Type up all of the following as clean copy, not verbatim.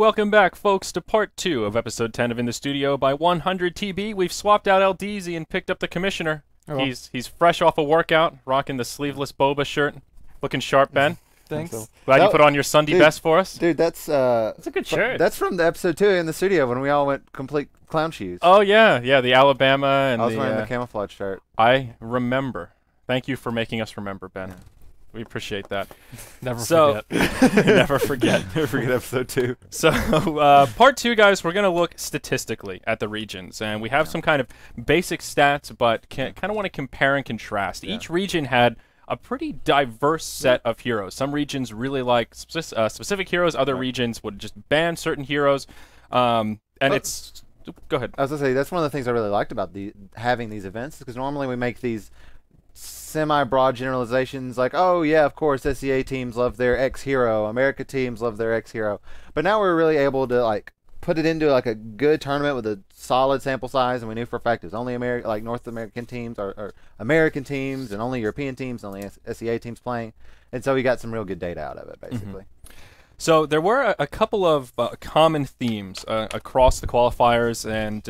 welcome back, folks, to part 2 of episode 10 of In the Studio by 100 TB. We've swapped out LDZ and picked up the Commissioner. Hello. He's fresh off a workout, rocking the sleeveless boba shirt, looking sharp, Ben. Thanks. Glad you put on your Sunday best for us. Dude, that's a good shirt. That's from the episode 2 in the studio when we all went complete clown shoes. Oh yeah, the Alabama and I was wearing the camouflage shirt. I remember. Thank you for making us remember, Ben. Yeah. We appreciate that. Never forget. Never forget. Never forget episode 2. So, part 2, guys, we're going to look statistically at the regions. And we have some kind of basic stats, but kind of want to compare and contrast. Each region had a pretty diverse set of heroes. Some regions really like specific heroes. Other regions would just ban certain heroes. And it's... Go ahead. I was going to say, that's one of the things I really liked about having these events, because normally we make these semi-broad generalizations like, oh yeah, of course SEA teams love their X hero, America teams love their X hero, but now we're really able to like put it into like a good tournament with a solid sample size, and we knew for a fact it was only North American teams or American teams, and only European teams, only SEA teams playing, and so we got some real good data out of it basically. So there were a couple of common themes across the qualifiers, and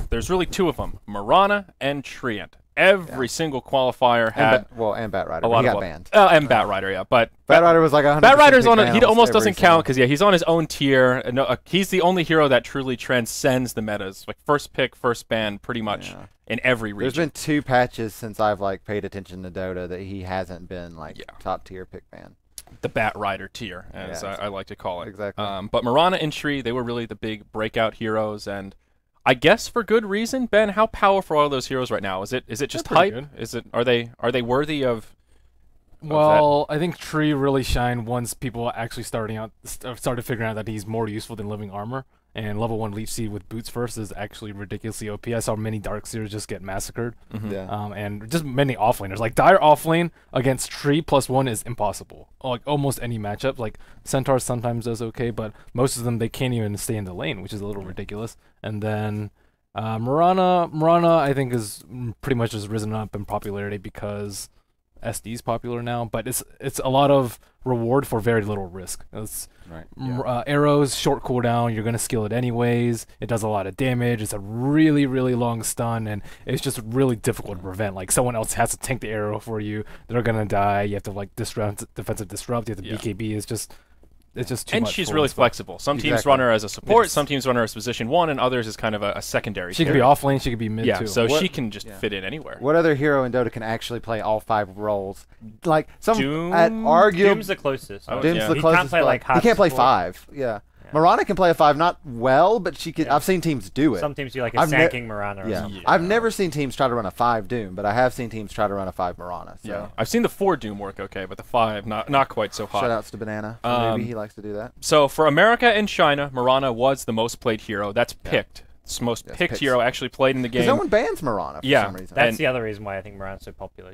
there's really 2 of them: Mirana and Treant. Every single qualifier had and Batrider. A lot he of got banned. And Batrider, yeah, but Batrider was like 100%. Batrider's on. He almost doesn't count because he's on his own tier. He's the only hero that truly transcends the metas. Like first pick, first ban, pretty much in every region. There's been 2 patches since I've paid attention to Dota that he hasn't been top tier pick ban. The Batrider tier, as I like to call it. Exactly. But Mirana and Tree, they were really the big breakout heroes, and I guess for good reason. Ben, how powerful are those heroes right now? Is it just hype? Good. Are they worthy of? Well, I think Tree really shined once people actually started figuring out that he's more useful than Living Armor. And level 1 Leech Seed with boots first is actually ridiculously OP. I saw many Darkseers just get massacred. And just many offlaners. Like Dire offlane against Tree +1 is impossible. Like almost any matchup. Like Centaur sometimes does okay, but most of them they can't even stay in the lane, which is a little ridiculous. And then Mirana I think is pretty much just risen up in popularity because SD is popular now, but it's a lot of reward for very little risk. It's arrows, short cooldown, you're gonna skill it anyways. It does a lot of damage. It's a really, really long stun, and it's just really difficult to prevent. Like someone else has to tank the arrow for you. They're gonna die. You have to defensive disrupt. You have to BKB. It's just too much. And she's really flexible. Some teams run her as a support, some teams run her as position 1, and others as kind of a secondary. She could be off lane, she could be mid too. So she can just fit in anywhere. What other hero in Dota can actually play all 5 roles? Like Doom? Doom's the closest. Doom's the closest. He can't play he can't play 5. Yeah. Mirana can play a 5, not well, but she can. I've seen teams do it. Some teams do like a Sand Mirana. Or I've never seen teams try to run a 5 Doom, but I have seen teams try to run a 5 Mirana. So. Yeah, I've seen the 4 Doom work okay, but the 5 not quite so hot. Shoutouts to Banana. Maybe he likes to do that. So for America and China, Mirana was the most played hero. That's picked. It's the most picked hero actually played in the game. Because no one bans Mirana for some reason. That's the other reason why I think Mirana's so popular.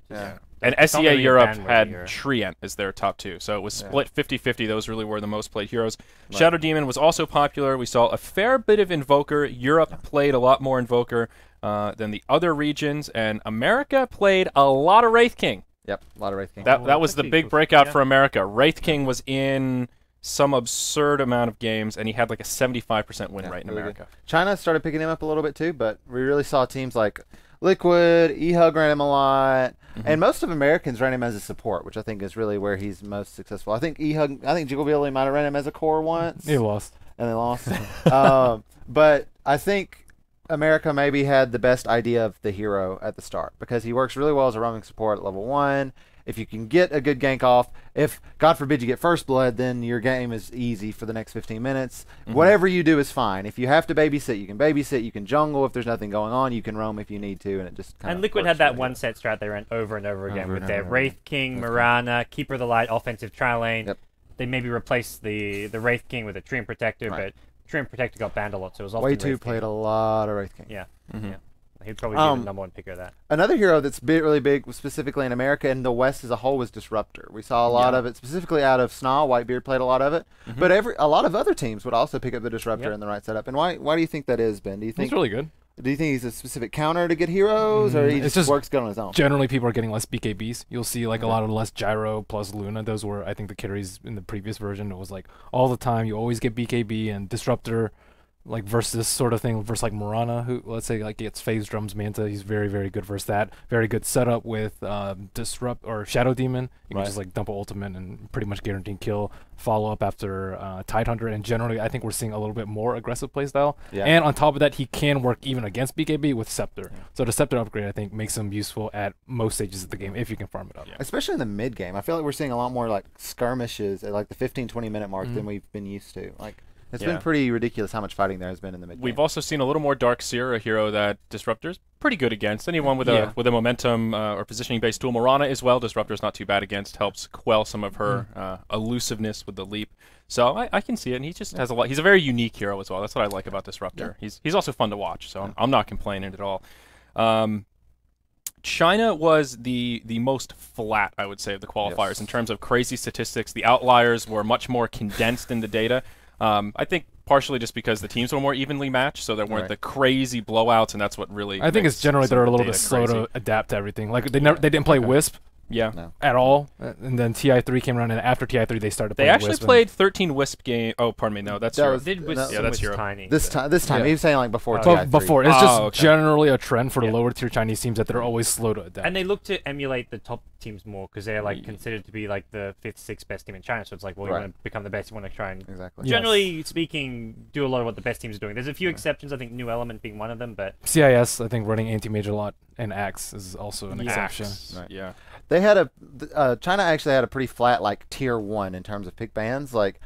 And SEA Europe had Treant as their top 2, so it was split 50-50. Those really were the most played heroes. Shadow Demon was also popular. We saw a fair bit of Invoker. Europe played a lot more Invoker than the other regions, and America played a lot of Wraith King. Yep, a lot of Wraith King. That was the big breakout for America. Wraith King was in some absurd amount of games, and he had like a 75% win rate in America. China started picking him up a little bit too, but we really saw teams like Liquid, eHug ran him a lot, and most of Americans ran him as a support, which I think is really where he's most successful. I think Jigglebilly might have ran him as a core once. He lost. And they lost. But I think America maybe had the best idea of the hero at the start, because he works really well as a roaming support at level 1. If you can get a good gank off, if, God forbid, you get first blood, then your game is easy for the next 15 minutes. Whatever you do is fine. If you have to babysit, you can babysit. You can jungle if there's nothing going on. You can roam if you need to, and it just kind of. And Liquid had that one set strat they ran over and over again with their Wraith King, Mirana, Keeper of the Light, offensive tri lane. They maybe replaced the Wraith King with a Treant Protector, but Treant Protector got banned a lot, so it was often Way2 played a lot of Wraith King. Yeah. He'd probably be the #1 picker of that. Another hero that's really big, specifically in America and the West as a whole, was Disruptor. We saw a lot of it, specifically out of Sna. Whitebeard played a lot of it, but a lot of other teams would also pick up the Disruptor in the right setup. And why do you think that is, Ben? Do you think it's really good? Do you think he's a specific counter to get heroes, or he just works good on his own? Generally, people are getting less BKBs. You'll see like a lot of less Gyro plus Luna. Those were, I think, the carries in the previous version. It was like all the time. You always get BKB and Disruptor, like versus sort of thing versus like Mirana, who let's say like gets Phase Drums Manta. He's very, very good versus that. Very good setup with Disrupt or Shadow Demon. You can just like dump an ultimate and pretty much guaranteed kill. Follow up after Tidehunter, and generally I think we're seeing a little bit more aggressive playstyle. Yeah. And on top of that, he can work even against BKB with Scepter. Yeah. So the Scepter upgrade I think makes him useful at most stages of the game if you can farm it up. Yeah. Especially in the mid game, I feel like we're seeing a lot more like skirmishes at like the 15-20 minute mark than we've been used to. Like. It's been pretty ridiculous how much fighting there has been in the mid game. We've also seen a little more Darkseer, a hero that Disruptor's pretty good against. Anyone with a momentum or positioning based tool. Mirana as well, Disruptor's not too bad against. Helps quell some of her elusiveness with the leap. So I can see it, and he just has a lot. He's a very unique hero as well. That's what I like about Disruptor. Yeah. He's also fun to watch, so I'm not complaining at all. China was the most flat, I would say, of the qualifiers in terms of crazy statistics. The outliers were much more condensed in the data. I think partially just because the teams were more evenly matched, so there weren't the crazy blowouts, and that's what really. I think it's generally they're a little bit slow to adapt to everything. Like they didn't play Wisp. At all, and then TI3 came around, and after TI3 they started playing Wisp. They actually played 13 Wisp game. Oh, pardon me, no, that's Euro. That's Euro. Tiny. This time, he was saying like before TI3. Before, it's just generally a trend for the lower tier Chinese teams that they're always slow to adapt. And they look to emulate the top teams more because they're like considered to be like the 5th, 6th best team in China. So it's like, well, you want to become the best, you want to try and generally speaking do a lot of what the best teams are doing. There's a few exceptions. I think New Element being one of them, but CIS I think running anti-mage a lot, and Axe is also an exception. Yeah. They had China actually had a pretty flat like tier 1 in terms of pick bans. Like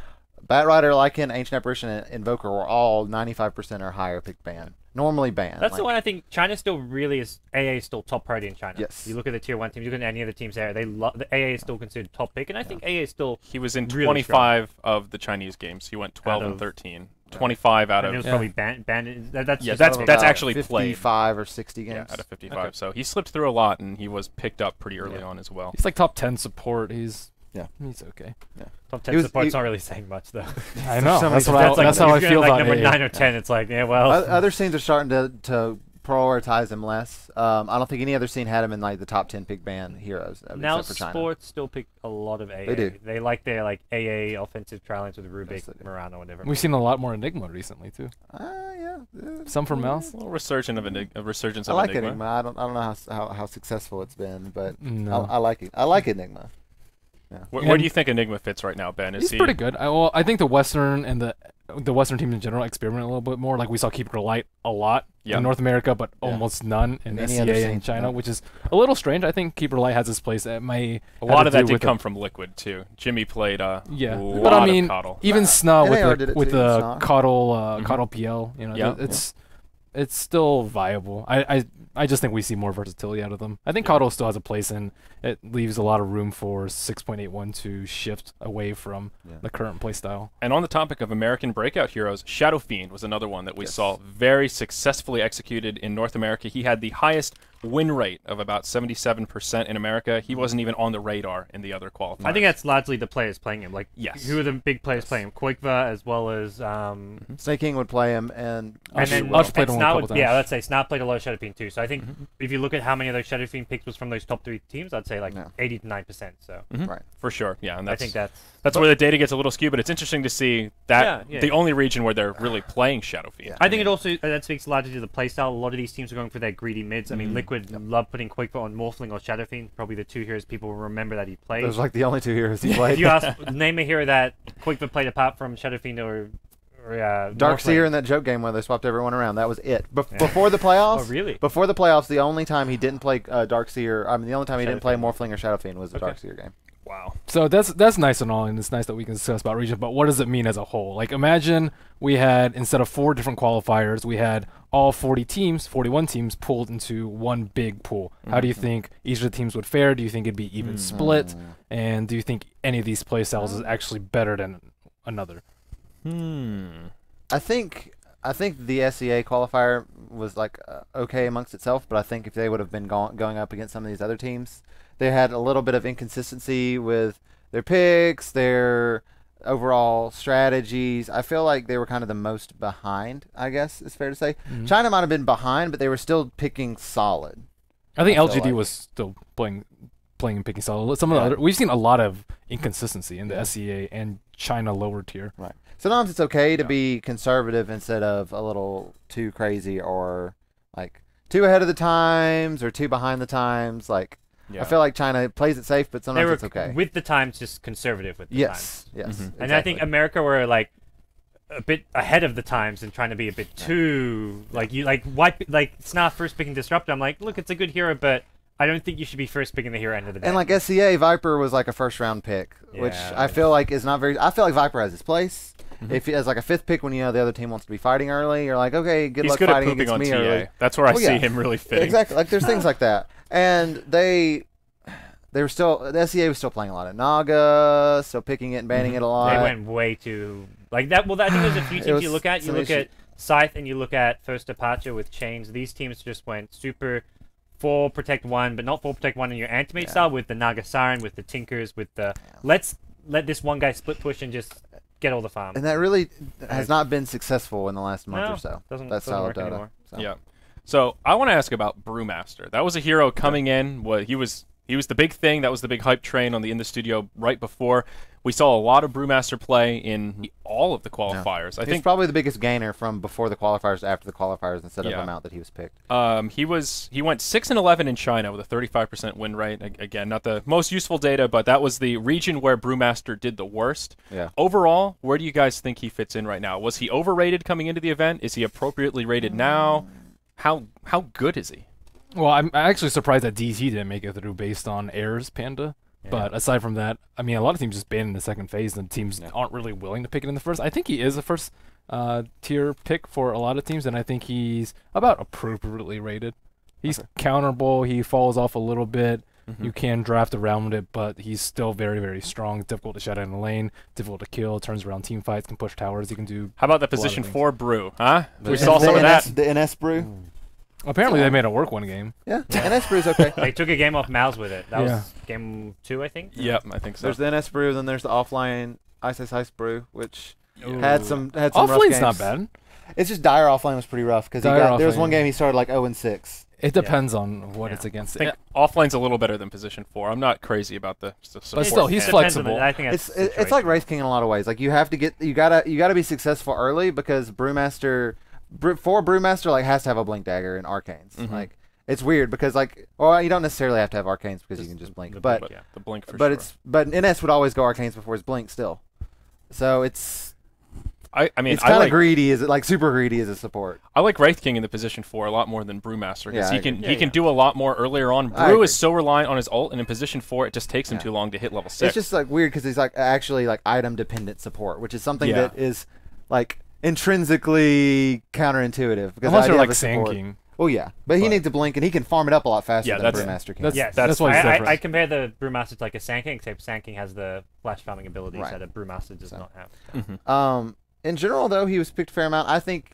Batrider, Lycan, Ancient Apparition, and Invoker were all 95% or higher pick ban. Normally banned. That's the one I think China still really is. AA is still top priority in China. Yes. You look at the tier 1 teams, you look at any of the teams there, the AA is still considered top pick, and I think AA is still. He was in 25 of the Chinese games. He went 12 and 13. 25 out of. And it was probably banned. That's actually 55 or 60 games. Yeah, out of 55. Okay. So he slipped through a lot, and he was picked up pretty early on as well. He's like top 10 support. He's okay. Yeah. Top 10 support's not really saying much though. I know. That's how I feel about number 9 or 10. It's like other scenes are starting to prioritize him less. I don't think any other scene had him in like the top 10 pick ban heroes. Now except for China. sports still pick a lot of AA. They do. They like their like AA offensive trial lanes with Rubik, Mirana, whatever. We've seen a lot more Enigma recently too. Some from Mouse. A little resurgence of Enigma. I like Enigma. I don't know how successful it's been, but I like it. I like Enigma. Yeah. Where do you think Enigma fits right now, Ben? He's pretty good. I think the Western and the Western teams in general experiment a little bit more. Like we saw Keeper Light a lot in North America, but almost none in SCA in China, which is a little strange. I think Keeper Light has his place. It may a lot of that did come from Liquid too. Jimmy played but I mean, even Sna with the Coddle PL, you know, it's still viable. I just think we see more versatility out of them. I think Coddle still has a place, and it leaves a lot of room for 6.81 to shift away from the current playstyle. And on the topic of American breakout heroes, Shadow Fiend was another one that we saw very successfully executed in North America. He had the highest win rate of about 77% in America. He wasn't even on the radar in the other qualifiers. I think that's largely the players playing him. Like, who are the big players playing him? Quikva as well as Snake King would play him, and then played him a couple times. Yeah, let's say Snap played a lot of Shadow Fiend too. So I think if you look at how many of those Shadow Fiend picks was from those top 3 teams, I'd say like 80 to 9%. So right, for sure, yeah. And I think that's where the data gets a little skewed, but it's interesting to see that the only region where they're really playing Shadow Fiend. I think it also that speaks largely to the playstyle. A lot of these teams are going for their greedy mids. I mean, Liquid love putting Quikva on Morphling or Shadow Fiend. Probably the 2 heroes people will remember that he played. Those are like the only 2 heroes he played. If you ask, name a hero that Quikva played apart from Shadow Fiend or Darkseer in that joke game where they swapped everyone around. That was it. Before the playoffs. Oh, really? Before the playoffs, the only time he didn't play Darkseer, I mean, the only time he didn't play Morphling or Shadow Fiend was the Darkseer game. Wow. So that's nice and all, and it's nice that we can discuss about region, but what does it mean as a whole? Like, imagine we had, instead of 4 different qualifiers, we had all 41 teams pulled into one big pool. How do you think each of the teams would fare? Do you think it'd be even split? And do you think any of these playstyles is actually better than another? I think the SEA qualifier was like okay amongst itself, but I think if they would have been going up against some of these other teams, they had a little bit of inconsistency with their picks, their overall strategies, I feel like they were kind of the most behind, I guess it's fair to say. China might have been behind, but they were still picking solid. I think LGD was still playing and picking solid. Some of the other, we've seen a lot of inconsistency in the SEA and China lower tier. Right. Sometimes it's okay to be conservative instead of a little too crazy or like too ahead of the times or too behind the times. Like I feel like China plays it safe, but sometimes it's okay. With the times, just conservative with the times. Yes. Exactly. And I think America were like a bit ahead of the times and trying to be a bit too it's not first picking Disruptor. I'm like, look, it's a good hero, but I don't think you should be first picking the hero end of the day. And like SCA, Viper was like a first round pick, which I feel like is not very. I feel like Viper has his place. If he has like a 5th pick when the other team wants to be fighting early, you're like, okay, good luck fighting against me early. That's where I see him really fitting. Exactly. Like there's things like that, and they were still the SCA was still playing a lot of Naga, still picking it and banning it a lot. They went way too like that. Well, I think there's a few teams you look at. You look at Scythe and you look at First Departure with Chains. These teams just went super. 4 protect 1, but not 4 protect 1 in your anti-mage style with the Naga Siren, with the Tinkers, with the let's let this one guy split push and just get all the farm. And that really has not been successful in the last month or so. Doesn't work anymore. So. Yeah. So I want to ask about Brewmaster. That was a hero coming in. He was the big thing. That was the big hype train on the In the Studio right before. We saw a lot of Brewmaster play in all of the qualifiers. I think he's probably the biggest gainer from before the qualifiers to after the qualifiers instead of the amount that he was picked. He went 6-11 in China with a 35% win rate. Again, not the most useful data, but that was the region where Brewmaster did the worst. Yeah. Overall, where do you guys think he fits in right now? Was he overrated coming into the event? Is he appropriately rated now? How good is he? Well, I'm actually surprised that DT didn't make it through based on Airs Panda. Yeah. But aside from that, I mean, a lot of teams just ban in the second phase, and teams aren't really willing to pick it in the first. I think he is a first tier pick for a lot of teams, and I think he's about appropriately rated. He's counterable. He falls off a little bit. You can draft around it, but he's still very, very strong. Difficult to shut in the lane, difficult to kill, turns around team fights, can push towers. He can do. How about the position 4 Brew? Huh? We saw some of that. The NS Brew. Apparently they made it work one game. Yeah, NS Brew's okay. They took a game off Mouse with it. That was game 2, I think. Yep, I think so. There's the NS Brew, then there's the offline Ice Brew, which had some rough games. Offlane's not bad. It's just Dire offline was pretty rough because there was one game he started like 0-6. It depends on what it's against. I think offline's a little better than position 4. I'm not crazy about the support. But still, he's flexible. I think it's like Wraith King in a lot of ways. Like you gotta be successful early because Brewmaster like has to have a Blink Dagger and Arcanes. Like it's weird because you don't necessarily have to have Arcanes because you can just blink. But the blink for sure. But NS would always go Arcanes before his blink still. So it's it's kind of greedy. Is it like super greedy as a support? I like Wraith King in the position 4 a lot more than Brewmaster because he can do a lot more earlier on. Brew is so reliant on his ult, and in position 4 it just takes him too long to hit level 6. It's just like weird because he's like actually like item dependent support, which is something that is like intrinsically counterintuitive because unless you're like Sand King. Well, yeah, but he needs to blink and he can farm it up a lot faster than Brewmaster can. That's why it's different. I compare the Brewmaster to like a Sand King, except Sand King has the flash farming abilities that a Brewmaster does not have. In general, though, he was picked a fair amount. I think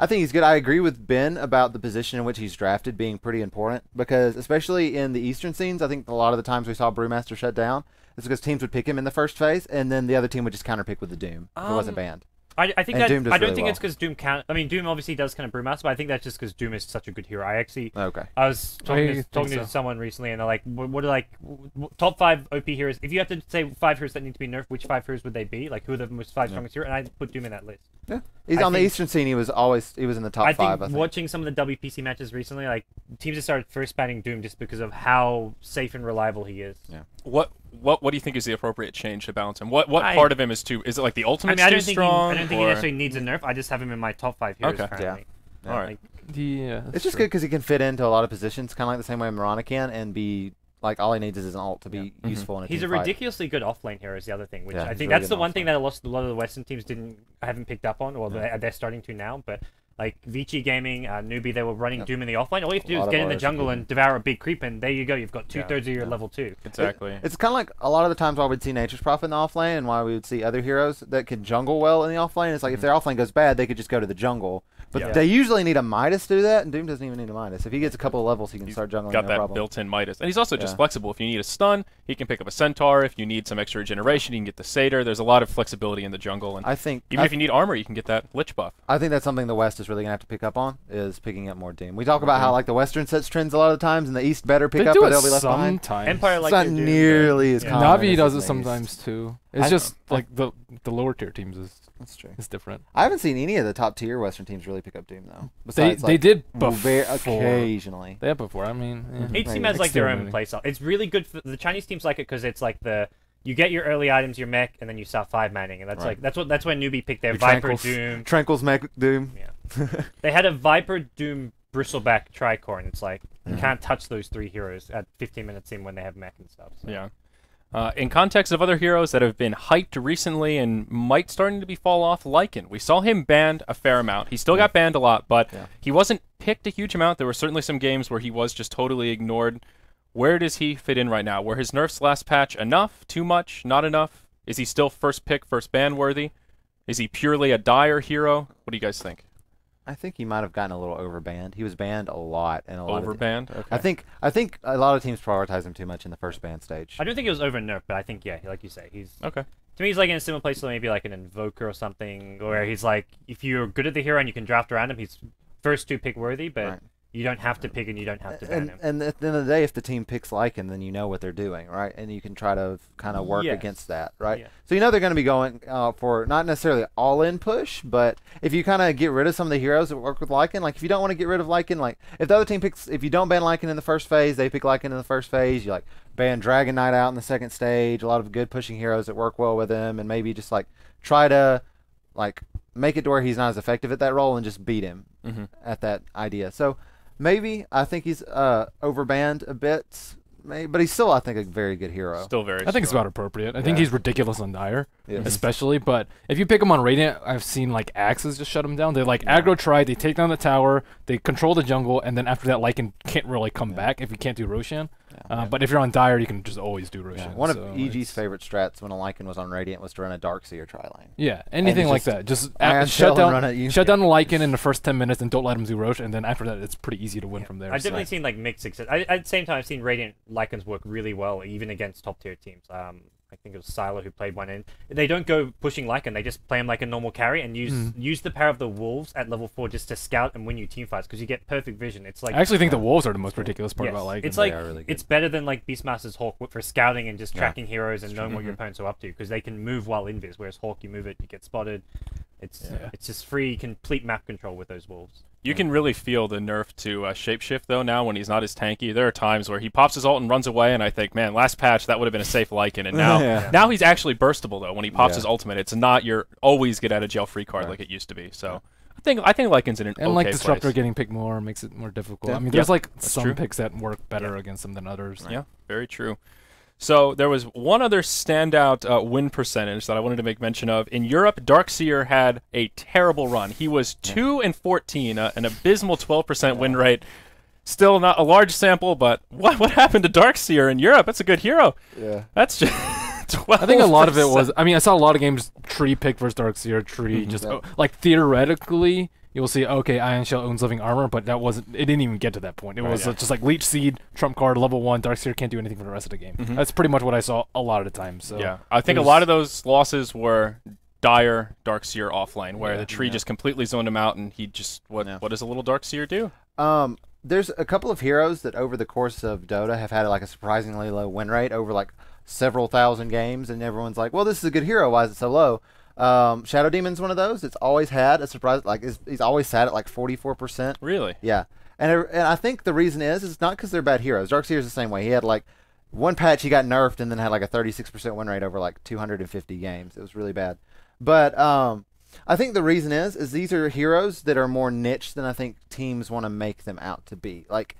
he's good. I agree with Ben about the position in which he's drafted being pretty important because, especially in the Eastern scenes, I think a lot of the times we saw Brewmaster shut down, it's because teams would pick him in the first phase, and then the other team would just counterpick with the Doom if it wasn't banned. I don't think it's because Doom count. I mean, Doom obviously does kind of Brewmaster, but I think that's just because Doom is such a good hero. I was talking to someone recently, and they're like, "What are top 5 OP heroes? If you have to say 5 heroes that need to be nerfed, which 5 heroes would they be? Like, who are the most 5 strongest heroes?" And I put Doom in that list. Yeah, he's on the Eastern scene. He was in the top 5. I think watching some of the WPC matches recently, like teams have started first banning Doom just because of how safe and reliable he is. Yeah. What do you think is the appropriate change to balance him? What part of him is too? Is it like the ultimate too strong? I don't think he necessarily needs a nerf. I just have him in my top 5 heroes currently. All right. It's just good because he can fit into a lot of positions, kind of like the same way Mirana can, and be like all he needs is an ult to be useful in a team He's a fight. ridiculously good offlane hero is the other thing, which I think that's the one thing that a lot of the Western teams haven't picked up on, or they're starting to now. But like Vici Gaming, Newbie, they were running Doom in the offlane. All you have to do is get in the jungle and devour a big creep, and there you go. You've got 2/3 of your level 2. Exactly. It's kind of like a lot of the times why we'd see Nature's Prophet in the offlane and why we would see other heroes that can jungle well in the offlane. It's like if their offlane goes bad, they could just go to the jungle. But they usually need a Midas to do that, and Doom doesn't even need a Midas. If he gets a couple of levels, he can start jungling. Got that built-in Midas. And he's also just flexible. If you need a stun, he can pick up a Centaur. If you need some extra regeneration, you can get the Satyr. There's a lot of flexibility in the jungle. And I think even if you need armor, you can get that Lich buff. I think that's something the West is really going to have to pick up on, is picking up more Doom. We talk about how like the Western sets trends a lot of the times, and the East better pick up, but they'll be left behind. Empire it's not nearly as common. Navi does it sometimes too. It's just like the lower tier teams is. That's true. It's different. I haven't seen any of the top tier Western teams really pick up Doom though. Besides, they did before. Occasionally. They have before. I mean, each team has like their own playstyle. It's really good for the Chinese teams like it because it's like you get your early items, your mech, and then you start 5-manning, and that's when Newbie picked their Viper Doom. Tranquil's mech Doom. Yeah. They had a Viper Doom Bristleback Tricorn. It's like you can't touch those 3 heroes at 15 minutes in when they have mech and stuff. So. Yeah. In context of other heroes that have been hyped recently and might starting to be fall off, Lycan. We saw him banned a fair amount. He still got banned a lot, but he wasn't picked a huge amount. There were certainly some games where he was just totally ignored. Where does he fit in right now? Were his nerfs last patch enough? Too much? Not enough? Is he still first pick, first ban worthy? Is he purely a dire hero? What do you guys think? I think he might have gotten a little overbanned. He was banned a lot. And overbanned? Okay. I think a lot of teams prioritize him too much in the first ban stage. I don't think it was over nerf, but I think, like you say, he's... Okay. To me, he's like in a similar place to maybe like an Invoker or something, where he's like, if you're good at the hero and you can draft around him, he's first 2 pick worthy, but... You don't have to pick and you don't have to ban him. And at the end of the day, if the team picks Lycan, then you know what they're doing, right? And you can try to kind of work against that, right? Yeah. So you know they're going to be going for not necessarily all-in push, but if you kind of get rid of some of the heroes that work with Lycan, like if you don't want to get rid of Lycan, like if the other team picks, if you don't ban Lycan in the first phase, they pick Lycan in the first phase, you like ban Dragon Knight out in the second stage, a lot of good pushing heroes that work well with him, and maybe just like try to like make it to where he's not as effective at that role and just beat him at that idea. So maybe I think he's overbanned a bit, but he's still, I think, a very good hero. Still very I think it's about appropriate. I think he's ridiculous on Dire, especially. But if you pick him on Radiant, I've seen like Axes just shut him down. They like aggro try, they take down the tower, they control the jungle, and then after that, Lycan can't really come back if you can't do Roshan. But if you're on Dire, you can just always do Roshan. One of EG's favorite strats when a Lycan was on Radiant was to run a Darkseer tri-lane. Yeah, anything like that. Just shut down the Lycan in the first 10 minutes and don't let him do Roshan, and then after that, it's pretty easy to win from there. I've definitely seen like mixed success. At the same time, I've seen Radiant Lycans work really well, even against top-tier teams. I think it was Silo who played one in. They don't go pushing Lycan, they just play him like a normal carry and use the power of the Wolves at level 4 just to scout and win you team fights because you get perfect vision. It's like I actually think the Wolves are the most ridiculous part about Lycan. It's like it's better than like Beastmaster's Hawk for scouting and just tracking heroes and knowing what your opponents are up to because they can move while invis, whereas Hawk you move it, you get spotted. It's just free, complete map control with those Wolves. You can really feel the nerf to Shapeshift, though, now when he's not as tanky. There are times where he pops his ult and runs away, and I think, man, last patch, that would have been a safe Lycan. And now now he's actually burstable, though, when he pops his ultimate. It's not your always get-out-of-jail-free card like it used to be. So I think Lycan's in an and okay Disruptor place. getting picked more makes it more difficult. I mean, there's like some picks that work better against him than others. Yeah, very true. So there was one other standout win percentage that I wanted to make mention of. In Europe, Darkseer had a terrible run. He was 2-14, an abysmal 12% win rate. Still not a large sample, but what happened to Darkseer in Europe? That's a good hero. Yeah. That's just 12%. I think a lot of it was, I mean, I saw a lot of games Tree pick versus Darkseer, Tree just, like theoretically, you'll see, okay, Ion Shell owns living armor, but that wasn't, it didn't even get to that point. It was just like Leech Seed, Trump card, level 1, Darkseer can't do anything for the rest of the game. That's pretty much what I saw a lot of the time. So yeah, I think a lot of those losses were Dire Darkseer offlane, where the Tree just completely zoned him out, and he just, what does a little Darkseer do? There's a couple of heroes that over the course of Dota have had like a surprisingly low win rate over like several thousand games, and everyone's like, well, this is a good hero, why is it so low? Shadow Demon's one of those. It's always had a surprise, like he's always sat at like 44%. Really? Yeah, and I think the reason is it's not because they're bad heroes. Darkseer's the same way. He had like one patch he got nerfed and then had like a 36% win rate over like 250 games. It was really bad. But I think the reason is these are heroes that are more niche than I think teams want to make them out to be. Like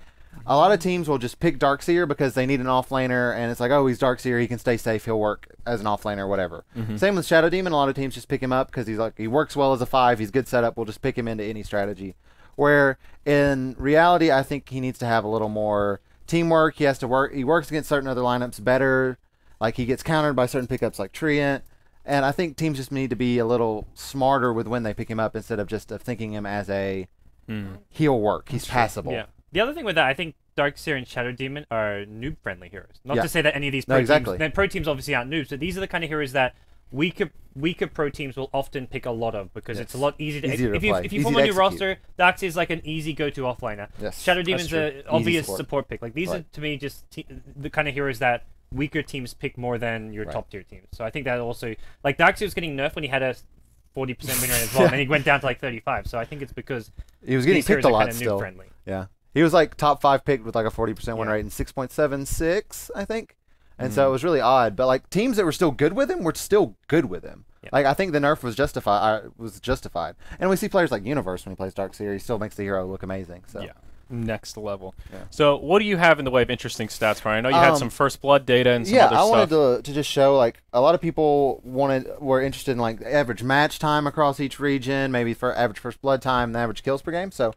a lot of teams will just pick Darkseer because they need an offlaner, and it's like, oh, he's Darkseer, he can stay safe, he'll work as an offlaner or whatever. Same with Shadow Demon. A lot of teams just pick him up because he works well as a 5, he's good setup, we'll just pick him into any strategy. Where in reality, I think he needs to have a little more teamwork. He works against certain other lineups better. Like, he gets countered by certain pickups like Treant. And I think teams just need to be a little smarter with when they pick him up instead of just thinking him as a he'll work. He's passable. Yeah. The other thing with that, I think Darkseer and Shadow Demon are noob-friendly heroes. Not Yeah. to say that any of these pro teams... Then pro teams obviously aren't noobs, but these are the kind of heroes that weaker pro teams will often pick a lot of because it's a lot easier to play. If you form a new roster, Darkseer is like an easy go-to offlaner. Yes. Shadow Demon's an obvious support. support pick. Like, these are, to me, just the kind of heroes that weaker teams pick more than your top-tier teams. So I think that also... Like, Darkseer was getting nerfed when he had a 40% win rate as well, and then he went down to like 35. So I think it's because he was getting picked a lot still. Friendly. Yeah. He was like top 5 picked with like a 40% win rate and 6.76, I think. And so it was really odd. But like teams that were still good with him were still good with him. Yeah. Like I think the nerf was justified. And we see players like Universe when he plays Darkseer, he still makes the hero look amazing. So yeah. Next level. Yeah. So what do you have in the way of interesting stats, Brian? I know you had some First Blood data and some other stuff. Yeah, I wanted to just show like a lot of people were interested in like average match time across each region, maybe for average First Blood time and average kills per game. So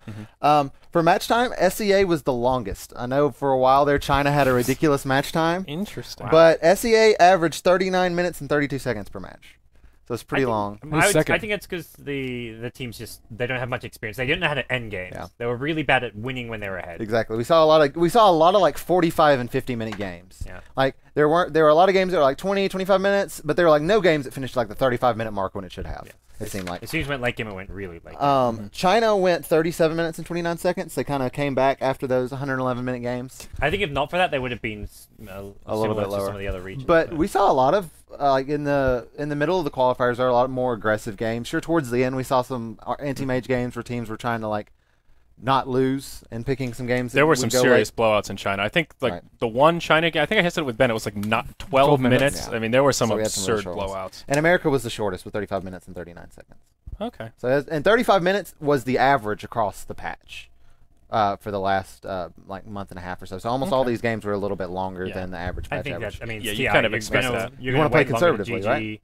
for match time, SEA was the longest. I know for a while there China had a ridiculous match time. Interesting. But SEA averaged 39 minutes and 32 seconds per match. So it's pretty long. I think it's because the teams they don't have much experience. They didn't know how to end games. Yeah. They were really bad at winning when they were ahead. Exactly. We saw a lot of like 45 and 50 minute games. Yeah. Like there were a lot of games that were like 20, 25 minutes, but there were like no games that finished like the 35-minute mark when it should have. Yeah. It seemed like. As soon as it went late game, it went really late game. China went 37 minutes and 29 seconds. They kind of came back after those 111-minute games. I think if not for that, they would have been a little bit lower to some of the other regions. But we saw a lot of like in the middle of the qualifiers, there are a lot more aggressive games. Sure, towards the end, we saw some anti-mage games where teams were trying to like not lose and picking some games. There were some serious blowouts in China. I think like the one China game, I think I said it with Ben, it was like not 12 minutes. Yeah. I mean, there were some absurd blowouts. And America was the shortest with 35 minutes and 39 seconds. Okay. So and 35 minutes was the average across the patch for the last like month and a half or so. So almost all these games were a little bit longer than the average patch average. I mean, you kind of expect that. You want to play conservatively, right?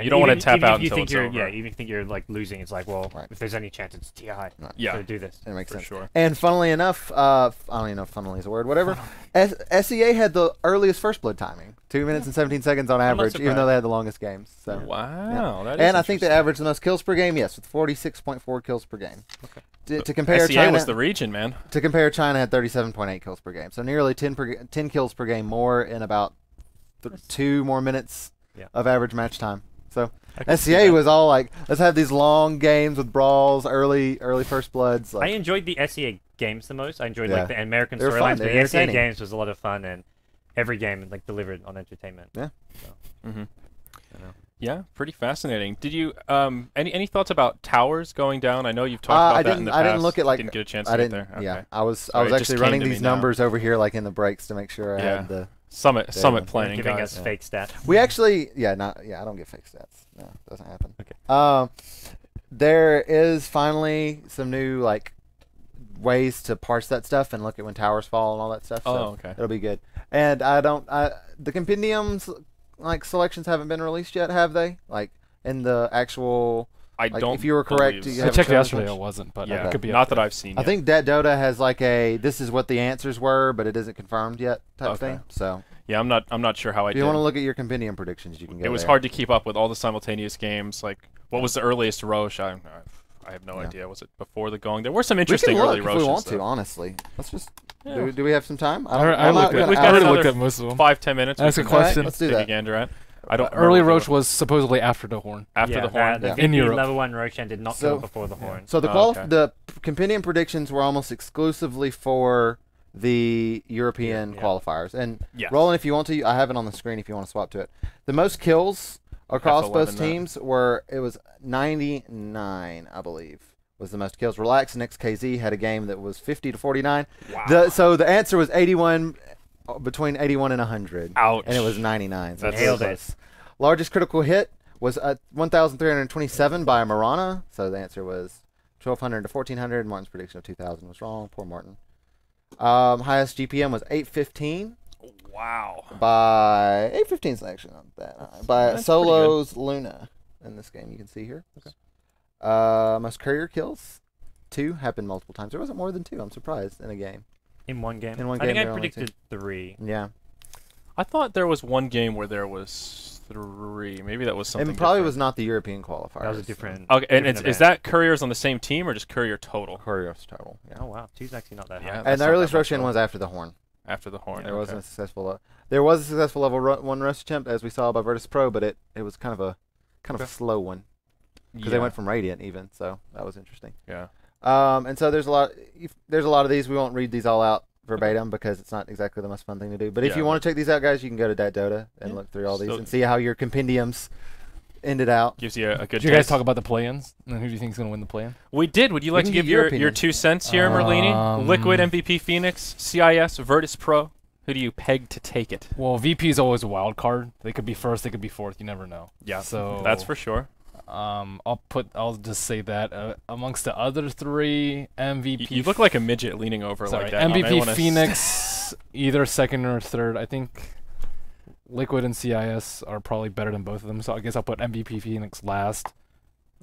You don't want to tap out until it's over. Yeah, even if you think you're like losing, it's like, well, if there's any chance, it's TI. Yeah, to do this. It makes sense. Sure. And funnily enough, I don't even know if funnily is a word. Whatever. SEA had the earliest First Blood timing, 2 minutes and 17 seconds on average, even though they had the longest games. So wow, that is and I think they averaged the most kills per game. Yes, with 46.4 kills per game. Okay. To compare, SEA China was the region, man. To compare, China had 37.8 kills per game, so nearly 10 kills per game more in about 2 more minutes of average match time. So SEA was all like, let's have these long games with brawls, early First Bloods. Like, I enjoyed the SEA games the most. I enjoyed like the American storylines, but the SEA games was a lot of fun, and every game like delivered on entertainment. Yeah. So. Yeah, pretty fascinating. Did you any thoughts about towers going down? I know you've talked about that in the past. I didn't look at like. Didn't get a chance to get there. Okay. Yeah, I was actually running these numbers over here like in the breaks to make sure I had the. Summit planning, giving guys. us fake stats. We actually, I don't get fake stats. No, it doesn't happen. Okay. There is finally some new like ways to parse that stuff and look at when towers fall and all that stuff. So okay. It'll be good. And the compendiums like selections haven't been released yet, have they? Like in the actual. I don't. If you were correct, I checked yesterday. It wasn't, but it could be not that I've seen. I think Dota has like this is what the answers were, but it isn't confirmed yet type thing. So yeah, I'm not sure how I. If you want to look at your compendium predictions, you can go. It was hard to keep up with all the simultaneous games. Like, what was the earliest Roche? I have no idea. Was it before the Gong? There were some interesting early Roches. If we want to, honestly. Let's just. Yeah. Do we have some time? I already looked at most of them. 5-10 minutes. Ask a question. Let's do that. Gander at. I don't. Early Roche was supposedly after the Horn. After the Horn, in Europe. Level 1 Roshan did not go before the Horn. So the compendium predictions were almost exclusively for the European qualifiers. And Roland, if you want to, I have it on the screen if you want to swap to it. The most kills across both teams was 99, I believe, was the most kills. Relax and XKZ had a game that was 50 to 49. Wow. So the answer was 81. Between 81 and 100. Ouch. And it was 99. So nailed it. Largest critical hit was 1,327 by Marana. So the answer was 1,200 to 1,400. Martin's prediction of 2,000 was wrong. Poor Martin. Highest GPM was 815. Wow. By 815 is actually not that high. By That's Solos Luna in this game, you can see here. Okay. Most courier kills, 2 happened multiple times. There wasn't more than 2. I'm surprised in a game. In one game. In one I game, think I predicted 3. Yeah. I thought there was one game where there was 3. Maybe that was something. It probably different. was not the European qualifier. That was a different. Okay, and different is that couriers on the same team or just courier total? couriers total. Yeah. Oh wow, 2's actually not that high. Yeah. And That's the not earliest that much rush in lower. was after the horn. After the horn. There okay. wasn't a successful. There was a successful level 1 rush attempt, as we saw by Virtus Pro, but it was kind of a slow one because they went from Radiant even, so that was interesting. Yeah. And so there's a lot of these. We won't read these all out verbatim because it's not exactly the most fun thing to do. But if Yeah, you want to check these out, guys, you can go to Dat Dota and look through all these So- and see how your compendiums ended out. Gives you a good. Did you guys taste. talk about the play-ins? And who do you think is going to win the play-in? We did. Would you like to can give give your your opinion. 2 cents here, Merlini? Liquid, MVP, Phoenix, CIS, Virtus Pro. Who do you peg to take it? Well, VP is always a wild card. They could be first, they could be fourth. You never know. Yeah. So That's for sure. I'll just say that amongst the other 3, MVP. You look like a midget leaning over Sorry, like that. You may MVP wanna Phoenix, either second or third. I think Liquid and CIS are probably better than both of them. So I guess I'll put MVP Phoenix last,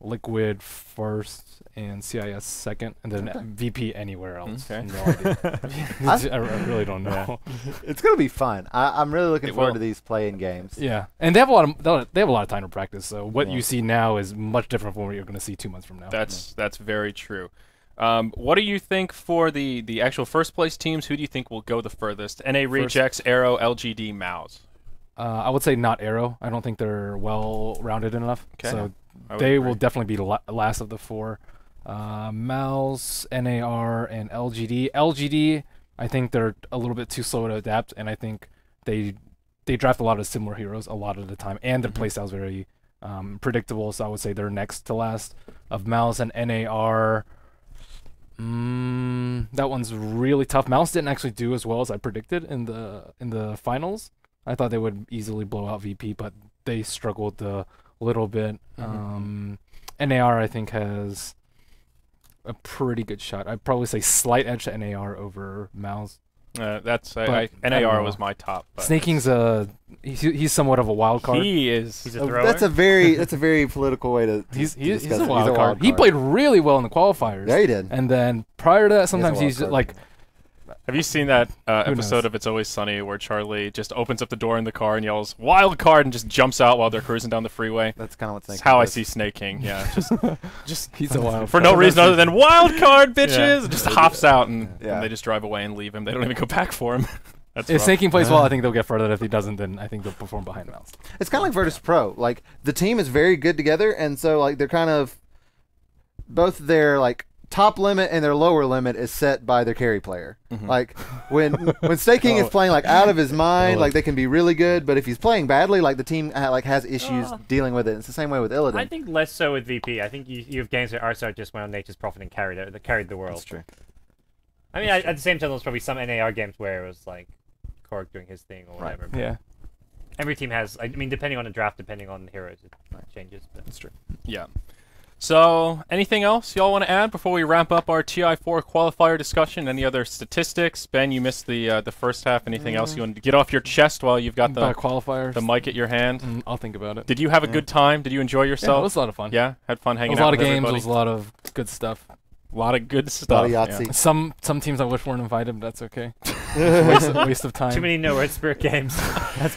Liquid first, and CIS second, and then VP anywhere else. Okay. No idea. I really don't know. It's gonna be fun. I'm really looking It forward will. to these play-in games. Yeah, and they have a lot of time to practice. So what you see now is much different from what you're going to see 2 months from now. That's very true. What do you think for the actual first place teams? Who do you think will go the furthest? NA Rejects, Arrow, LGD, Mouse. I would say not Arrow. I don't think they're well-rounded enough. Okay. So I would they agree. will definitely be last of the 4. Mouse, NAR, and LGD. LGD, I think they're a little bit too slow to adapt, and I think they draft a lot of similar heroes a lot of the time, and their playstyle is very predictable. So I would say they're next to last. Of Mouse and NAR, that one's really tough. Mouse didn't actually do as well as I predicted in the finals. I thought they would easily blow out VP, but they struggled a little bit. NAR, I think, has a pretty good shot. I'd probably say slight edge to NAR over Mouse. NAR know. was my top. But Snaking's he's somewhat of a wild card. he is. He's a thrower. That's a very political way to. He's discuss a it. wild card. He played really well in the qualifiers. Yeah, he did. And then prior to that, sometimes wild he's card. like, Have you seen that episode knows? of It's Always Sunny where Charlie just opens up the door in the car and yells "Wild Card" and just jumps out while they're cruising down the freeway? That's kind of what That's Snake how I does. see Snake King. Yeah, just he's a wild for card. no reason other than "Wild Card, bitches!" Yeah. Just hops out and Yeah. they just drive away and leave him. They don't even go back for him. That's If rough. Snaking plays well, I think they'll get further. If he doesn't, then I think they'll perform behind Mouse. It's kind of like Virtus Pro. Like the team is very good together, and so like they're kind of both their like top limit and their lower limit is set by their carry player. Like when Staking is playing like out of his mind, like they can be really good, but if he's playing badly, like the team like has issues dealing with it. It's the same way with Illidan. I think less so with VP. I think you have games where Arso just went on Nature's Prophet and carried the world. That's true. I mean, at the same time, there's probably some NAR games where it was like Korg doing his thing or Right. whatever. but Yeah. Every team has. I mean, depending on the draft, depending on the heroes, it changes. But. That's true. Yeah. So, anything else y'all want to add before we wrap up our TI4 qualifier discussion? Any other statistics? Ben, you missed the first half. Anything else you want to get off your chest while you've got About qualifiers. the mic at your hand? I'll think about it. Did you have a good time? Did you enjoy Yeah, it yourself? was a lot of fun. Yeah, had fun It hanging was a out lot of with games. It everybody? was a lot of good stuff. A lot of good A lot stuff. of yeah. Yahtzee. Some teams I wish weren't invited, but that's okay. waste of time. Too many No Word Spirit games.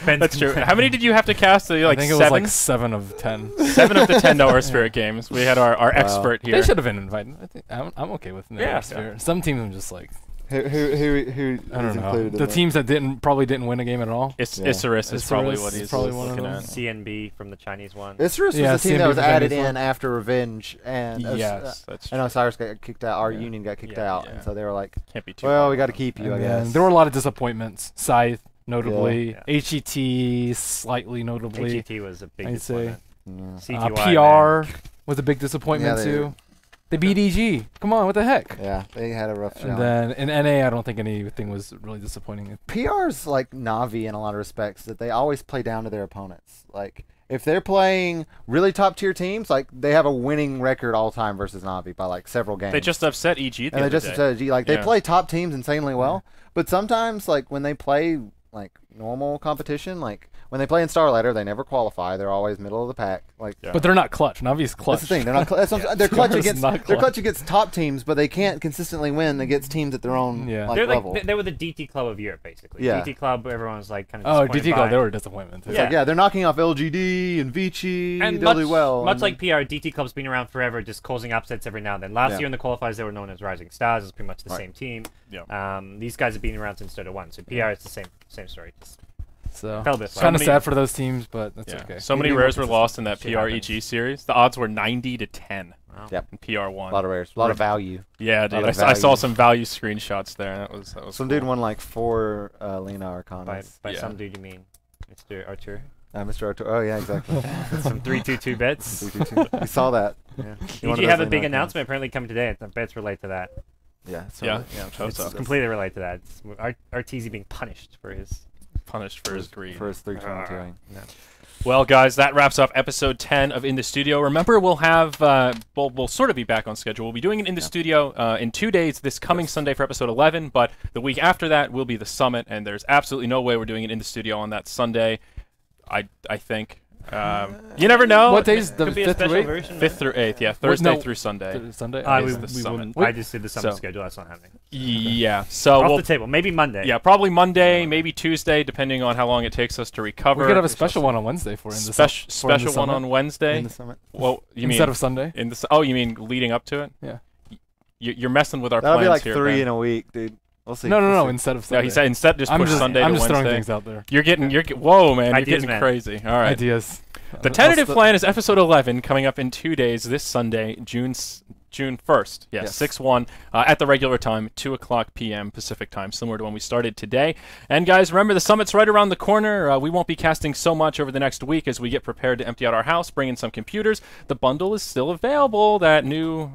That's true. How many did you have to cast? Like I think it was 7? like 7 of 10. 7 of the 10 Nowhere Spirit games. We had our expert here. They should have been invited. I think I'm okay with no Yeah. Sphere. Some teams I'm just like Who I is don't know. included in The that? teams that probably didn't win a game at all. Isserus is probably Isserus what is he's probably one of looking them. at. CNB from the Chinese one. Isserus was Yeah, the team that CNB was was added Chinese in after Revenge, and Yes, that's and Osiris got kicked out. Our Yeah. union got kicked Yeah, out, yeah. and so they were like, can't be too. "Well, hard we got to on keep you, I And guess." then there were a lot of disappointments. Scythe, notably. Yeah. HET, slightly notably. HET was a big I'd say. disappointment. Yeah. CTY, PR man. was a big disappointment Yeah, too. They beat EG. Come on, what the heck? Yeah, they had a rough And shot. then in NA, I don't think anything was really disappointing. PR's like Navi in a lot of respects, that they always play down to their opponents. Like if they're playing really top tier teams, like they have a winning record all time versus Na'Vi by like several games. They just upset EG. And they just upset EG. Like they play top teams insanely well, but sometimes like when they play like normal competition, like when they play in Starlighter, they never qualify. They're always middle of the pack. Like, but they're not clutch. Navi's clutch. That's the thing. They're not. They're clutch against. They're clutch against top teams, but they can't consistently win against teams at their own level. They were the DT Club of Europe, basically. Yeah. DT Club, everyone was like kind of. Oh, DT Club, they were a disappointment. Too. Yeah, they're knocking off LGD and Vici. And they'll do well. Much like PR, DT Club's been around forever, just causing upsets every now and then. Last year in the qualifiers, they were known as Rising Stars. It's pretty much the same team. Yeah. These guys have been around since Dota 1, so PR is the same story. So it's kind of sad for those teams, but that's okay. So many rares were lost in that PR EG series. The odds were 90-10. Wow. Yep. And PR won. A lot of rares. A lot of value. Yeah, dude. I saw some value screenshots there. That was some cool. dude won like 4 Lena Arcanas. By some dude, you mean Mr. Archer? Mr. Archer. Oh, yeah, exactly. Some 322 bets. 322. We saw that. Yeah. EG have a big announcement apparently coming today. The bets relate to that. Yeah. It's completely related to that. It's Arteezy being punished for his greed. For his 322. Well, guys, that wraps up episode 10 of In the Studio. Remember, we'll have we'll sort of be back on schedule. We'll be doing it in the studio in 2 days, this coming Sunday for episode 11, but the week after that will be the summit, and there's absolutely no way we're doing it in the studio on that Sunday. I think. You never know. What days? The 5th through 8th? 5th through 8th, yeah. Thursday through Sunday. Sunday? I just did the summit schedule. That's not happening. Yeah. So off the table. Maybe Monday. Yeah, probably Monday, maybe Tuesday, depending on how long it takes us to recover. We could have a special one on Wednesday for in the special one on Wednesday. In the summit. Well, you instead mean of Sunday? Oh, you mean leading up to it? Yeah. You're messing with our That'll plans be like here, 3 Ben. in a week, dude. We'll see. No, instead of Sunday. No, he said instead just push Sunday to Wednesday. I'm just throwing things out there. Whoa, man, Ideas, you're getting crazy. All right. Ideas. The tentative plan is episode 11 coming up in 2 days this Sunday, June 1st. Yes, 6/1 at the regular time, 2:00 p.m. Pacific time, similar to when we started today. And guys, remember the summit's right around the corner. We won't be casting so much over the next week as we get prepared to empty out our house, bring in some computers. The bundle is still available. That new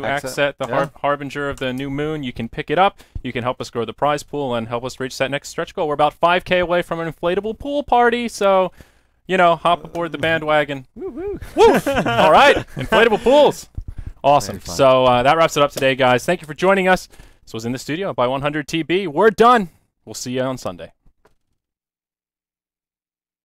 axe set, the harbinger of the new moon. You can pick it up. You can help us grow the prize pool and help us reach that next stretch goal. We're about 5K away from an inflatable pool party, so hop aboard the bandwagon. Woo! All right, inflatable pools. Awesome. So that wraps it up today, guys. Thank you for joining us. This was In the Studio by 100 TB. We're done. We'll see you on Sunday.